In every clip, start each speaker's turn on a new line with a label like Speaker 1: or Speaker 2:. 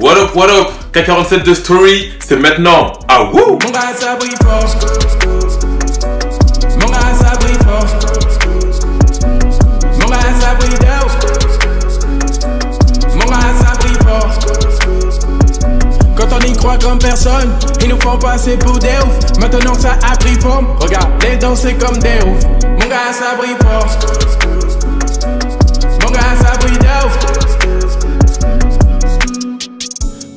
Speaker 1: What up, K47 de Story, c'est maintenant. Ah wouh!
Speaker 2: Mon gars ça brille fort. Mon gars ça brille fort. Mon gars ça brille d'ouf. Mon gars ça brille fort. Quand on y croit comme personne, ils nous font passer pour des ouf. Maintenant que ça a pris forme, regarde, les danses c'est comme des ouf. Mon gars ça brille fort. Mon gars ça brille d'ouf.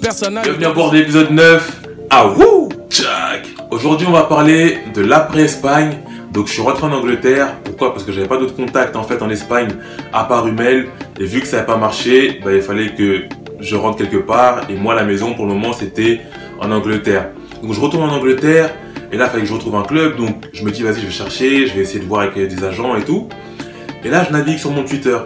Speaker 1: Bienvenue à bord de l'épisode 9. Ah wouh! Tchac! Aujourd'hui on va parler de l'après-Espagne. Donc je suis rentré en Angleterre. Pourquoi? Parce que j'avais pas d'autres contacts en fait en Espagne à part Hummel. Et vu que ça n'avait pas marché, bah, il fallait que je rentre quelque part. Et moi la maison pour le moment c'était en Angleterre. Donc je retourne en Angleterre. Et là il fallait que je retrouve un club. Donc je me dis vas-y je vais chercher. Je vais essayer de voir avec des agents et tout. Et là je navigue sur mon Twitter.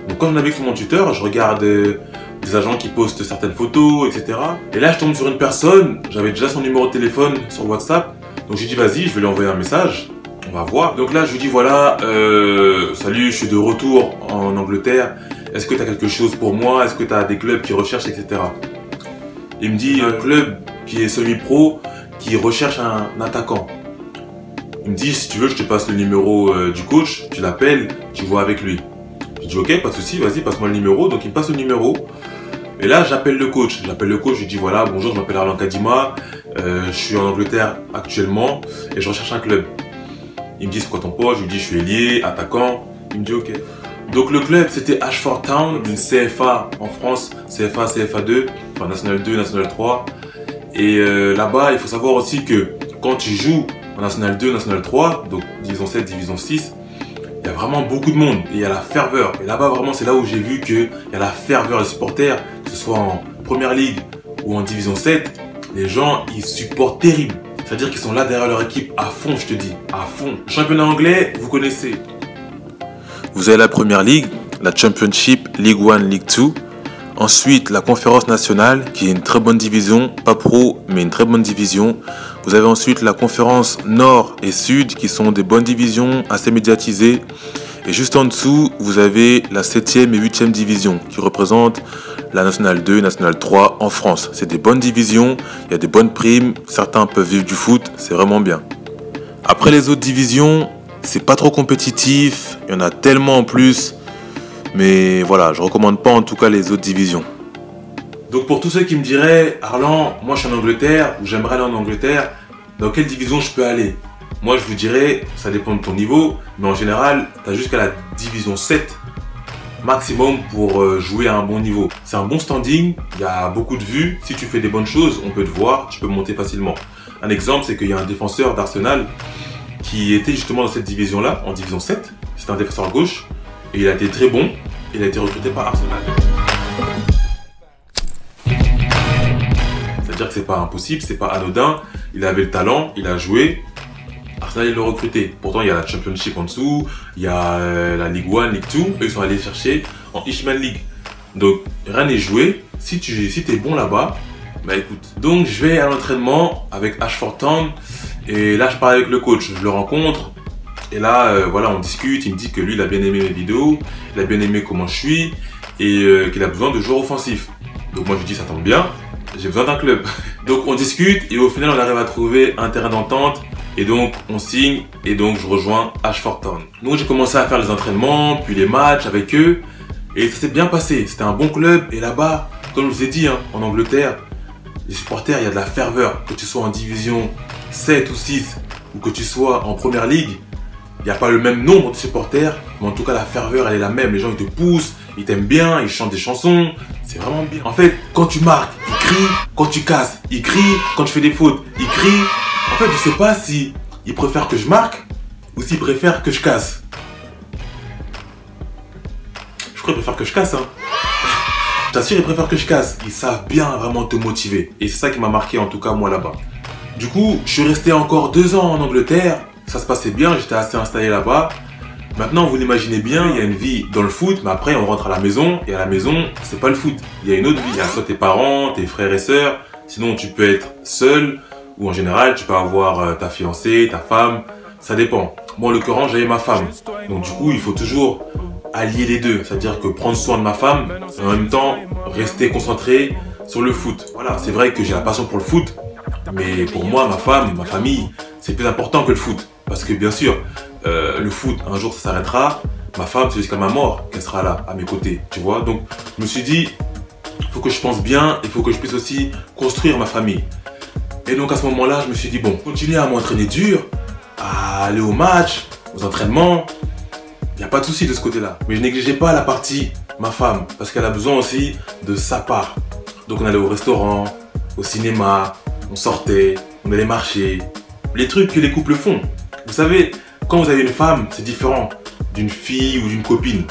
Speaker 1: Donc quand je navigue sur mon Twitter, je regarde des agents qui postent certaines photos, etc. Et là, je tombe sur une personne, j'avais déjà son numéro de téléphone sur WhatsApp. Donc j'ai dit, vas-y, je vais lui envoyer un message, on va voir. Donc là, je lui dis, voilà, salut, je suis de retour en Angleterre. Est-ce que tu as quelque chose pour moi? Est-ce que tu as des clubs qui recherchent, etc. Il me dit, un club qui est semi-pro, qui recherche un attaquant. Il me dit, si tu veux, je te passe le numéro du coach, tu l'appelles, tu vois avec lui. Je dis ok, pas de souci, vas-y, passe-moi le numéro. Donc il me passe le numéro. Et là, j'appelle le coach. Je lui dis voilà, bonjour, je m'appelle Arlan Kadima. Je suis en Angleterre actuellement et je recherche un club. Il me dit c'est quoi ton poste? Je lui dis je suis ailier, attaquant. Il me dit ok. Donc le club c'était Ashford Town, une CFA en France, CFA, CFA2, enfin National 2, National 3. Et là-bas, il faut savoir aussi que quand tu joues en National 2, National 3, donc Division 7, Division 6, il y a vraiment beaucoup de monde et il y a la ferveur. Et là-bas, vraiment, c'est là où j'ai vu qu'il y a la ferveur des supporters, que ce soit en Première Ligue ou en Division 7. Les gens, ils supportent terrible. C'est-à-dire qu'ils sont là derrière leur équipe à fond, je te dis, à fond. Le championnat anglais, vous connaissez. Vous avez la Première Ligue, la Championship, League 1, League 2. Ensuite, la Conférence nationale, qui est une très bonne division, pas pro, mais une très bonne division. Vous avez ensuite la Conférence Nord et Sud, qui sont des bonnes divisions, assez médiatisées. Et juste en dessous, vous avez la 7e et 8e division, qui représentent la National 2, National 3 en France. C'est des bonnes divisions, il y a des bonnes primes, certains peuvent vivre du foot, c'est vraiment bien. Après les autres divisions, c'est pas trop compétitif, il y en a tellement en plus. Mais voilà, je recommande pas en tout cas les autres divisions. Donc pour tous ceux qui me diraient, Arlan, moi je suis en Angleterre, ou j'aimerais aller en Angleterre, dans quelle division je peux aller? Moi je vous dirais, ça dépend de ton niveau, mais en général, tu as jusqu'à la division 7 maximum pour jouer à un bon niveau. C'est un bon standing, il y a beaucoup de vues, si tu fais des bonnes choses, on peut te voir, tu peux monter facilement. Un exemple, c'est qu'il y a un défenseur d'Arsenal qui était justement dans cette division-là, en division 7, c'est un défenseur gauche, et il a été très bon, il a été recruté par Arsenal. C'est-à-dire que c'est pas impossible, c'est pas anodin, il avait le talent, il a joué, Arsenal il l'a recruté. Pourtant il y a la Championship en dessous, il y a la League 1, League 2, eux ils sont allés chercher en Ishmael League. Donc rien n'est joué, si tu es bon là-bas, bah écoute. Donc je vais à l'entraînement avec Ashford Town, et là je parle avec le coach, je le rencontre. Et là, voilà, on discute, il me dit que lui, il a bien aimé mes vidéos, il a bien aimé comment je suis, et qu'il a besoin de joueurs offensifs. Donc moi, je lui dis, ça tombe bien, j'ai besoin d'un club. Donc on discute, et au final, on arrive à trouver un terrain d'entente, et donc on signe, et donc je rejoins Ashford Town. Donc j'ai commencé à faire les entraînements, puis les matchs avec eux, et ça s'est bien passé. C'était un bon club, et là-bas, comme je vous ai dit, hein, en Angleterre, les supporters, il y a de la ferveur. Que tu sois en division 7 ou 6, ou que tu sois en Première Ligue, il n'y a pas le même nombre de supporters, mais en tout cas la ferveur elle est la même. Les gens ils te poussent, ils t'aiment bien, ils chantent des chansons, c'est vraiment bien. En fait, quand tu marques, ils crient, quand tu casses, ils crient, quand tu fais des fautes, ils crient. En fait, je sais pas si ils préfèrent que je marque ou s'ils préfèrent que je casse. Je crois qu'ils préfèrent que je casse, hein. Je t'assure, ils préfèrent que je casse. Ils savent bien vraiment te motiver. Et c'est ça qui m'a marqué en tout cas moi là-bas. Du coup, je suis resté encore 2 ans en Angleterre. Ça se passait bien, j'étais assez installé là-bas. Maintenant, vous l'imaginez bien, il y a une vie dans le foot, mais après, on rentre à la maison, et à la maison, c'est pas le foot. Il y a une autre vie. Il y a soit tes parents, tes frères et sœurs, sinon tu peux être seul, ou en général, tu peux avoir ta fiancée, ta femme, ça dépend. Moi, en l'occurrence, j'avais ma femme. Donc du coup, il faut toujours allier les deux. C'est-à-dire que prendre soin de ma femme, et en même temps, rester concentré sur le foot. Voilà, c'est vrai que j'ai la passion pour le foot, mais pour moi, ma femme, ma famille, c'est plus important que le foot. Parce que bien sûr, le foot, un jour ça s'arrêtera. Ma femme, c'est jusqu'à ma mort qu'elle sera là, à mes côtés, tu vois. Donc, je me suis dit, il faut que je pense bien, il faut que je puisse aussi construire ma famille. Et donc, à ce moment-là, je me suis dit, bon, continuer à m'entraîner dur, à aller au match, aux entraînements, il n'y a pas de souci de ce côté-là. Mais je négligeais pas la partie ma femme, parce qu'elle a besoin aussi de sa part. Donc, on allait au restaurant, au cinéma, on sortait, on allait marcher, les trucs que les couples font. Vous savez, quand vous avez une femme, c'est différent d'une fille ou d'une copine.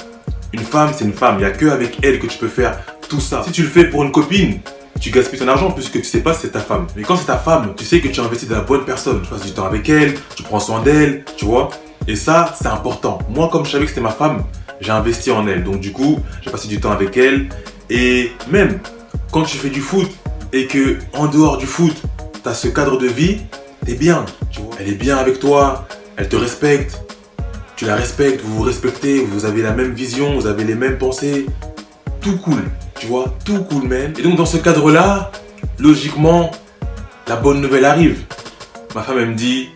Speaker 1: Une femme, c'est une femme. Il n'y a qu'avec elle que tu peux faire tout ça. Si tu le fais pour une copine, tu gaspilles ton argent puisque tu sais pas si c'est ta femme. Mais quand c'est ta femme, tu sais que tu as investi dans la bonne personne. Tu passes du temps avec elle, tu prends soin d'elle, tu vois. Et ça, c'est important. Moi, comme je savais que c'était ma femme, j'ai investi en elle. Donc du coup, j'ai passé du temps avec elle. Et même quand tu fais du foot et que en dehors du foot, tu as ce cadre de vie, t'es bien. Tu vois. Elle est bien avec toi, elle te respecte. Tu la respectes, vous vous respectez, vous avez la même vision, vous avez les mêmes pensées. Tout cool, tu vois, tout cool, man. Et donc, dans ce cadre-là, logiquement, la bonne nouvelle arrive. Ma femme, elle me dit,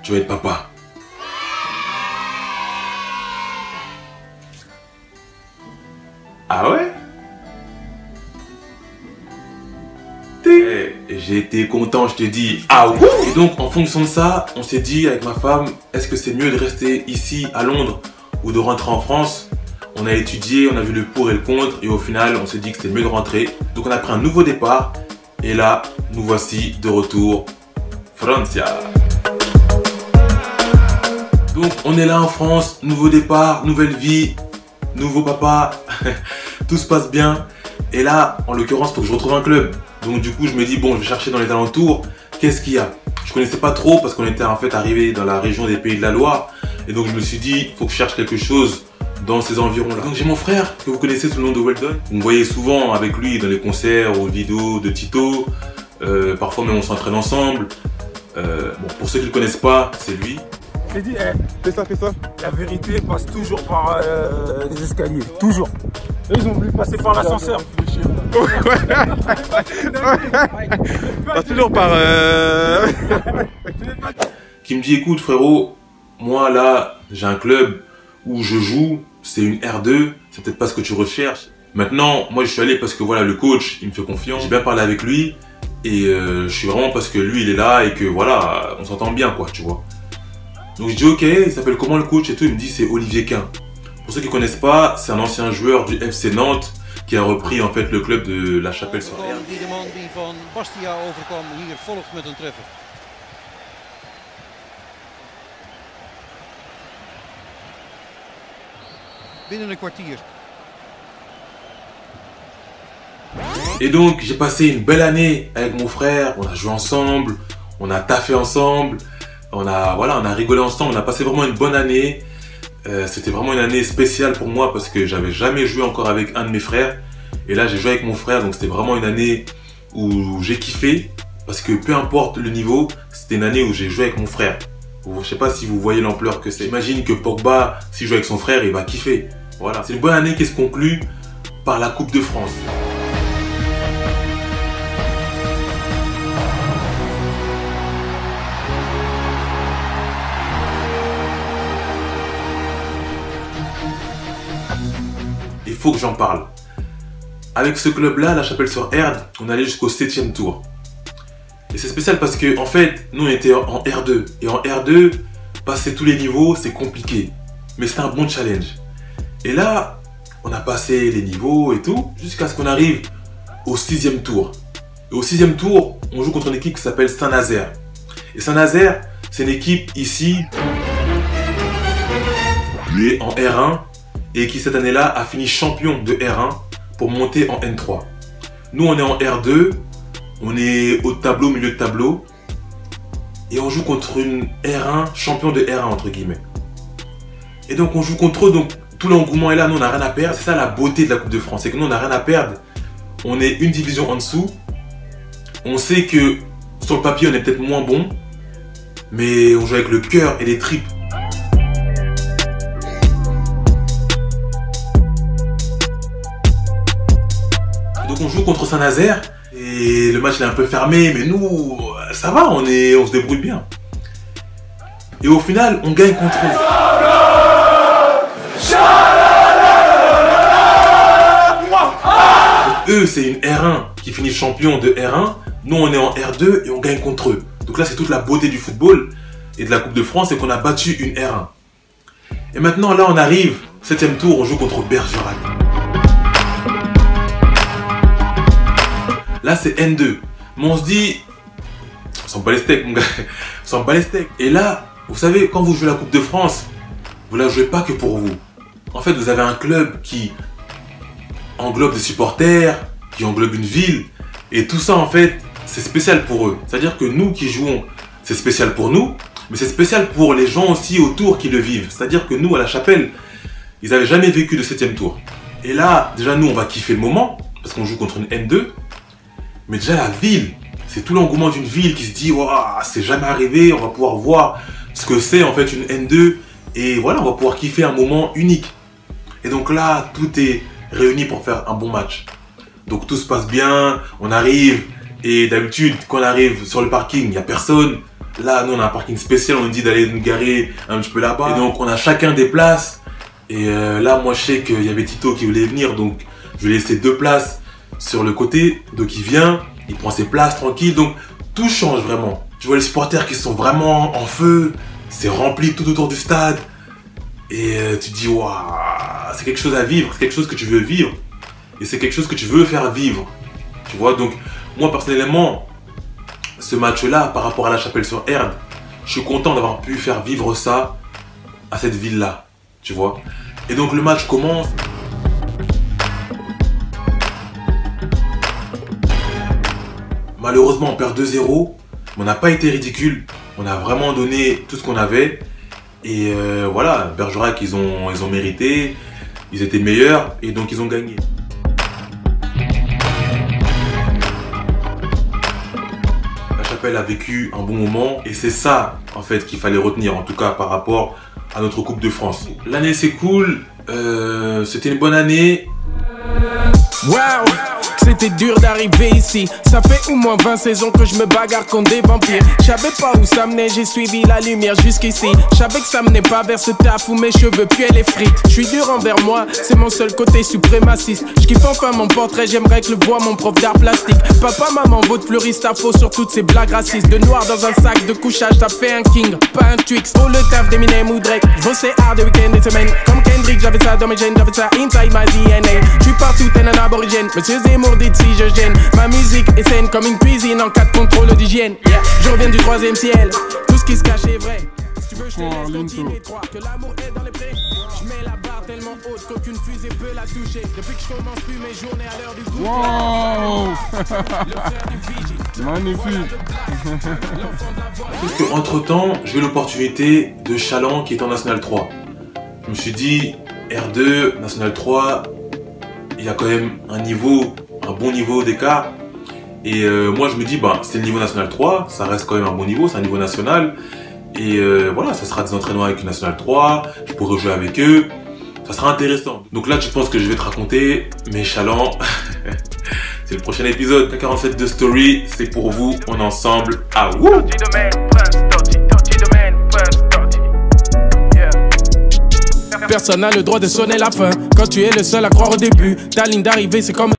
Speaker 1: tu vas être papa. Ah ouais? J'ai été content, je te dis, ah oui. Et donc, en fonction de ça, on s'est dit avec ma femme, est-ce que c'est mieux de rester ici à Londres ou de rentrer en France? On a étudié, on a vu le pour et le contre et au final, on s'est dit que c'était mieux de rentrer. Donc, on a pris un nouveau départ et là, nous voici de retour, Francia. Donc, on est là en France, nouveau départ, nouvelle vie, nouveau papa, tout se passe bien. Et là, en l'occurrence, il faut que je retrouve un club. Donc du coup, je me dis, bon, je vais chercher dans les alentours, qu'est-ce qu'il y a? Je connaissais pas trop parce qu'on était en fait arrivé dans la région des Pays de la Loire. Et donc je me suis dit, il faut que je cherche quelque chose dans ces environs-là. Donc j'ai mon frère, que vous connaissez sous le nom de Weldon. Vous me voyez souvent avec lui dans les concerts, aux vidéos de Tito. Parfois même on s'entraîne ensemble. Bon, pour ceux qui ne le connaissent pas, c'est lui.
Speaker 3: J'ai dit, fais ça. La vérité passe toujours par les escaliers, toujours. Et ils ont voulu passer par l'ascenseur.
Speaker 1: Passe toujours par... Qui me dit, écoute frérot, moi là, j'ai un club où je joue, c'est une R2, c'est peut-être pas ce que tu recherches. Maintenant, moi je suis allé parce que voilà, le coach, il me fait confiance. J'ai bien parlé avec lui et je suis vraiment parce que lui, il est là et que voilà, on s'entend bien quoi, tu vois. Donc je dis ok, il s'appelle comment le coach et tout, il me dit c'est Olivier Quin. Pour ceux qui ne connaissent pas, c'est un ancien joueur du FC Nantes qui a repris en fait le club de La Chapelle-sur-Erne. Et donc j'ai passé une belle année avec mon frère, on a joué ensemble, on a taffé ensemble. On a rigolé ensemble, on a passé vraiment une bonne année. C'était vraiment une année spéciale pour moi parce que j'avais jamais joué encore avec un de mes frères. Et là, j'ai joué avec mon frère, donc c'était vraiment une année où j'ai kiffé. Parce que peu importe le niveau, c'était une année où j'ai joué avec mon frère. Je sais pas si vous voyez l'ampleur que c'est. J'imagine que Pogba, s'il joue avec son frère, il va kiffer. Voilà, c'est une bonne année qui se conclut par la Coupe de France. Il faut que j'en parle. Avec ce club-là, La Chapelle-sur-Erne, on allait jusqu'au 7e tour. Et c'est spécial parce que, en fait, nous on était en R2. Et en R2, passer tous les niveaux, c'est compliqué. Mais c'était un bon challenge. Et là, on a passé les niveaux et tout, jusqu'à ce qu'on arrive au 6e tour. Et au 6e tour, on joue contre une équipe qui s'appelle Saint-Nazaire. Et Saint-Nazaire, c'est une équipe ici, en R1, et qui cette année-là a fini champion de R1 pour monter en N3. Nous on est en R2, on est au tableau, milieu de tableau, et on joue contre une R1, champion de R1 entre guillemets. Et donc on joue contre eux, donc tout l'engouement est là, nous on n'a rien à perdre. C'est ça la beauté de la Coupe de France, c'est que nous on n'a rien à perdre. On est une division en dessous, on sait que sur le papier on est peut-être moins bon, mais on joue avec le cœur et les tripes. Donc on joue contre Saint-Nazaire et le match il est un peu fermé, mais nous, ça va, on se débrouille bien. Et au final, on gagne contre eux. Donc, eux, c'est une R1 qui finit champion de R1. Nous, on est en R2 et on gagne contre eux. Donc là, c'est toute la beauté du football et de la Coupe de France, c'est qu'on a battu une R1. Et maintenant, là, on arrive, 7e tour, on joue contre Bergerac. Là, c'est N2. Mais on se dit, on s'en bat les steaks, mon gars. On s'en bat les steaks. Et là, vous savez, quand vous jouez la Coupe de France, vous la jouez pas que pour vous. En fait, vous avez un club qui englobe des supporters, qui englobe une ville. Et tout ça, en fait, c'est spécial pour eux. C'est-à-dire que nous qui jouons, c'est spécial pour nous. Mais c'est spécial pour les gens aussi autour qui le vivent. C'est-à-dire que nous, à La Chapelle, ils n'avaient jamais vécu de 7e tour. Et là, déjà, nous, on va kiffer le moment, parce qu'on joue contre une N2. Mais déjà, la ville, c'est tout l'engouement d'une ville qui se dit, waouh, c'est jamais arrivé, on va pouvoir voir ce que c'est en fait une N2. Et voilà, on va pouvoir kiffer un moment unique. Et donc là, tout est réuni pour faire un bon match. Donc tout se passe bien, on arrive, et d'habitude, quand on arrive sur le parking, il n'y a personne. Là, nous, on a un parking spécial, on nous dit d'aller nous garer un petit peu là-bas. Et donc, on a chacun des places. Et là, moi, je sais qu'il y avait Tito qui voulait venir, donc je lui ai laissé 2 places sur le côté. Donc, il vient, il prend ses places tranquille. Donc, tout change vraiment. Tu vois les supporters qui sont vraiment en feu. C'est rempli tout autour du stade. Et tu te dis, waouh, c'est quelque chose à vivre. C'est quelque chose que tu veux vivre. Et c'est quelque chose que tu veux faire vivre. Tu vois, donc, moi, personnellement, ce match-là, par rapport à La Chapelle-sur-Erdre, je suis content d'avoir pu faire vivre ça à cette ville-là, tu vois. Et donc le match commence. Malheureusement, on perd 2-0, mais on n'a pas été ridicule. On a vraiment donné tout ce qu'on avait. Et voilà, Bergerac, ils ont mérité, ils étaient meilleurs et donc ils ont gagné. A vécu un bon moment et c'est ça en fait qu'il fallait retenir, en tout cas par rapport à notre Coupe de France. L'année c'est cool, c'était une bonne année.
Speaker 2: Wow, c'était dur d'arriver ici. Ça fait au moins 20 saisons que je me bagarre contre des vampires. Je savais pas où ça menait, j'ai suivi la lumière jusqu'ici. Je savais que ça menait pas vers ce taf où mes cheveux puaient les frites. Je suis dur envers moi, c'est mon seul côté suprémaciste. Je kiffe enfin mon portrait, j'aimerais que le voie mon prof d'art plastique. Papa, maman, votre fleuriste à faux sur toutes ces blagues racistes. De noir dans un sac de couchage, t'as fait un king, pas un Twix. Oh le taf d'Eminem ou Drake, je bossais hard de week-end et semaines. Comme Kendrick, j'avais ça dans mes gènes, j'avais ça inside my DNA. Je suis partout, t'es un aborigène, monsieur Zemmour dit si je gêne. Ma musique est saine comme une cuisine en cas de contrôle d'hygiène. Yeah. Je reviens du 3e ciel, tout ce qui se cache est vrai. Si tu veux, je te laisse continuer de croire que l'amour est dans les prés. Je mets la barre tellement haute qu'aucune fusée peut la toucher. Depuis que je commence plus mes journées à l'heure du goûter.
Speaker 3: Wow. Magnifique.
Speaker 1: Sauf qu'entre temps, j'ai eu l'opportunité de Chaland qui est en National 3. Je me suis dit, R2, National 3, il y a quand même un bon niveau d'écart. Et moi je me dis, bah, c'est le niveau National 3, ça reste quand même un bon niveau, c'est un niveau national. Et voilà, ça sera des entraînements avec le National 3, je pourrai jouer avec eux, ça sera intéressant. Donc là, tu penses que je vais te raconter mes Chaland. C'est le prochain épisode. K47 de Story, c'est pour vous, on est ensemble. Ah wouh!
Speaker 2: Personne n'a le droit de sonner la fin. Quand tu es le seul à croire au début, ta ligne d'arrivée c'est comme